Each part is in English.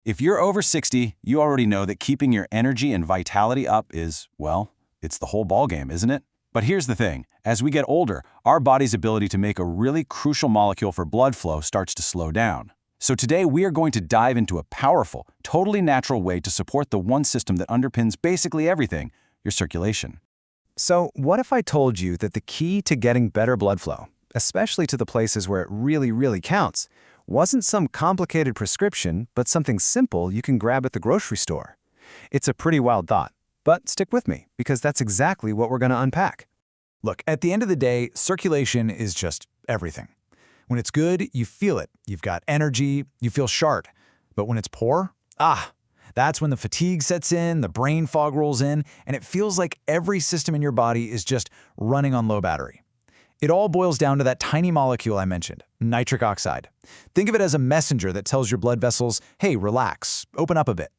If you're over 60, you already know that keeping your energy and vitality up is, well, it's the whole ballgame, isn't it? But here's the thing. As we get older, our body's ability to make a really crucial molecule for blood flow starts to slow down. So today we are going to dive into a powerful, totally natural way to support the one system that underpins basically everything, your circulation. So what if I told you that the key to getting better blood flow, especially to the places where it really counts, wasn't some complicated prescription, but something simple you can grab at the grocery store? It's a pretty wild thought, but stick with me, because that's exactly what we're going to unpack. Look, at the end of the day, circulation is just everything. When it's good, you feel it. You've got energy, you feel sharp. But when it's poor, that's when the fatigue sets in, the brain fog rolls in, and it feels like every system in your body is just running on low battery. It all boils down to that tiny molecule I mentioned, nitric oxide. Think of it as a messenger that tells your blood vessels, hey, relax, open up a bit.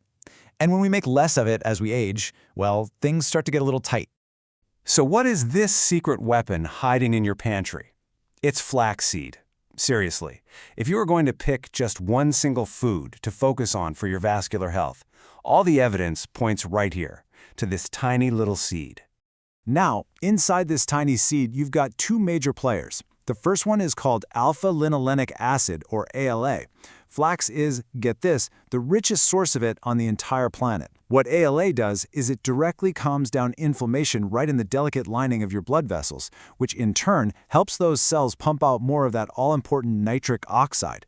And when we make less of it as we age, well, things start to get a little tight. So what is this secret weapon hiding in your pantry? It's flaxseed. Seriously, if you were going to pick just one single food to focus on for your vascular health, all the evidence points right here, to this tiny little seed. Now, inside this tiny seed, you've got two major players. The first one is called alpha-linolenic acid, or ALA. Flax is, get this, the richest source of it on the entire planet. What ALA does is it directly calms down inflammation right in the delicate lining of your blood vessels, which in turn helps those cells pump out more of that all-important nitric oxide.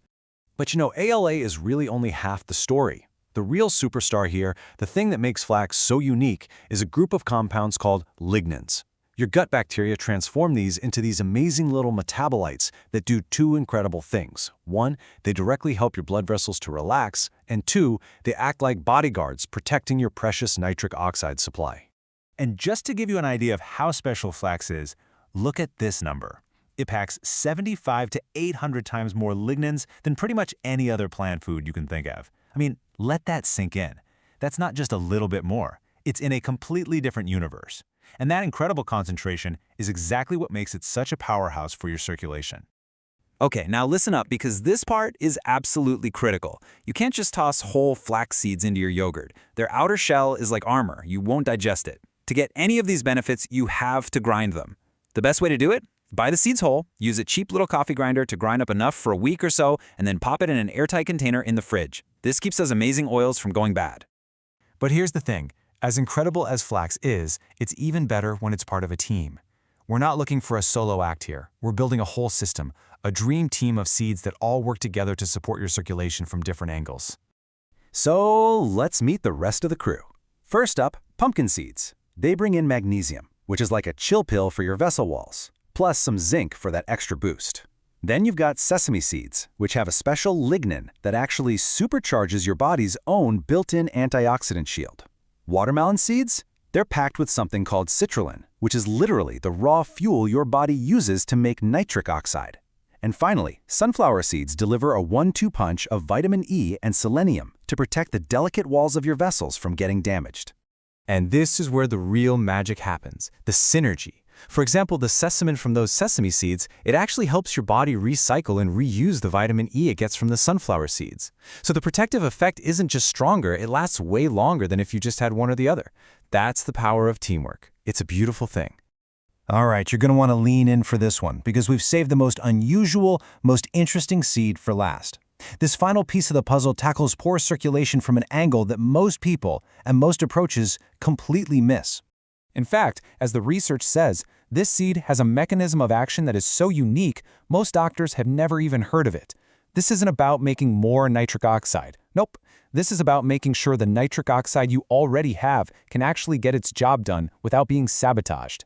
But you know, ALA is really only half the story. The real superstar here, the thing that makes flax so unique, is a group of compounds called lignans. Your gut bacteria transform these into these amazing little metabolites that do two incredible things. One, they directly help your blood vessels to relax, and two, they act like bodyguards protecting your precious nitric oxide supply. And just to give you an idea of how special flax is, look at this number. It packs 75 to 800 times more lignans than pretty much any other plant food you can think of. I mean, let that sink in. That's not just a little bit more. It's in a completely different universe. And that incredible concentration is exactly what makes it such a powerhouse for your circulation. Okay, now listen up, because this part is absolutely critical. You can't just toss whole flax seeds into your yogurt. Their outer shell is like armor. You won't digest it. To get any of these benefits, you have to grind them. The best way to do it? Buy the seeds whole, use a cheap little coffee grinder to grind up enough for a week or so, and then pop it in an airtight container in the fridge. This keeps those amazing oils from going bad. But here's the thing. As incredible as flax is, it's even better when it's part of a team. We're not looking for a solo act here. We're building a whole system, a dream team of seeds that all work together to support your circulation from different angles. So let's meet the rest of the crew. First up, pumpkin seeds. They bring in magnesium, which is like a chill pill for your vessel walls, plus some zinc for that extra boost. Then you've got sesame seeds, which have a special lignin that actually supercharges your body's own built-in antioxidant shield. Watermelon seeds? They're packed with something called citrulline, which is literally the raw fuel your body uses to make nitric oxide. And finally, sunflower seeds deliver a 1-2 punch of vitamin E and selenium to protect the delicate walls of your vessels from getting damaged. And this is where the real magic happens, the synergy. For example, the sesamin from those sesame seeds, it actually helps your body recycle and reuse the vitamin E it gets from the sunflower seeds. So the protective effect isn't just stronger, it lasts way longer than if you just had one or the other. That's the power of teamwork. It's a beautiful thing. All right, you're going to want to lean in for this one, because we've saved the most unusual, most interesting seed for last. This final piece of the puzzle tackles poor circulation from an angle that most people and most approaches completely miss. In fact, as the research says, this seed has a mechanism of action that is so unique, most doctors have never even heard of it. This isn't about making more nitric oxide. Nope. This is about making sure the nitric oxide you already have can actually get its job done without being sabotaged.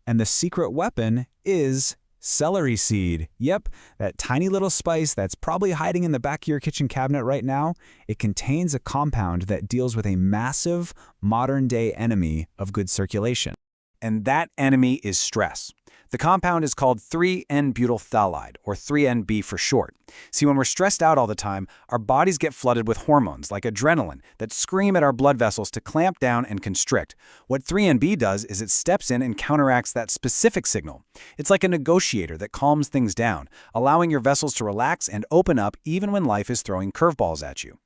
And the secret weapon is celery seed. Yep, that tiny little spice that's probably hiding in the back of your kitchen cabinet right now. It contains a compound that deals with a massive, modern-day enemy of good circulation. And that enemy is stress. The compound is called 3N-butyl phthalate, or 3NB for short. See, when we're stressed out all the time, our bodies get flooded with hormones like adrenaline that scream at our blood vessels to clamp down and constrict. What 3NB does is it steps in and counteracts that specific signal. It's like a negotiator that calms things down, allowing your vessels to relax and open up even when life is throwing curveballs at you.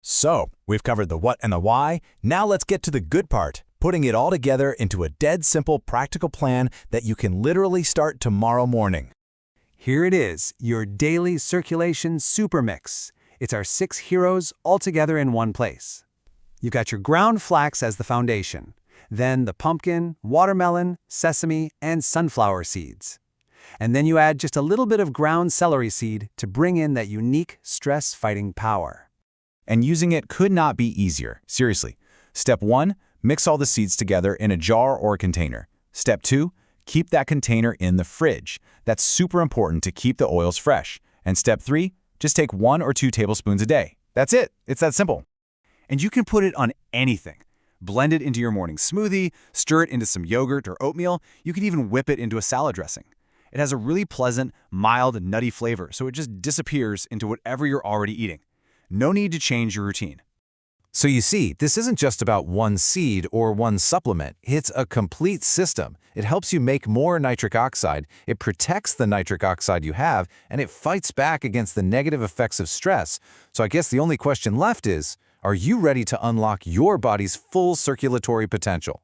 So, we've covered the what and the why. Now let's get to the good part, putting it all together into a dead simple practical plan that you can literally start tomorrow morning. Here it is, your daily circulation super mix. It's our 6 heroes all together in one place. You've got your ground flax as the foundation, then the pumpkin, watermelon, sesame, and sunflower seeds. And then you add just a little bit of ground celery seed to bring in that unique stress-fighting power. And using it could not be easier. Seriously. Step 1, mix all the seeds together in a jar or a container. Step 2, keep that container in the fridge. That's super important to keep the oils fresh. And step 3, just take 1 or 2 tablespoons a day. That's it. It's that simple. And you can put it on anything. Blend it into your morning smoothie, stir it into some yogurt or oatmeal. You can even whip it into a salad dressing. It has a really pleasant, mild, nutty flavor, so it just disappears into whatever you're already eating. No need to change your routine. So you see, this isn't just about one seed or one supplement. It's a complete system. It helps you make more nitric oxide, it protects the nitric oxide you have, and it fights back against the negative effects of stress. So I guess the only question left is, are you ready to unlock your body's full circulatory potential?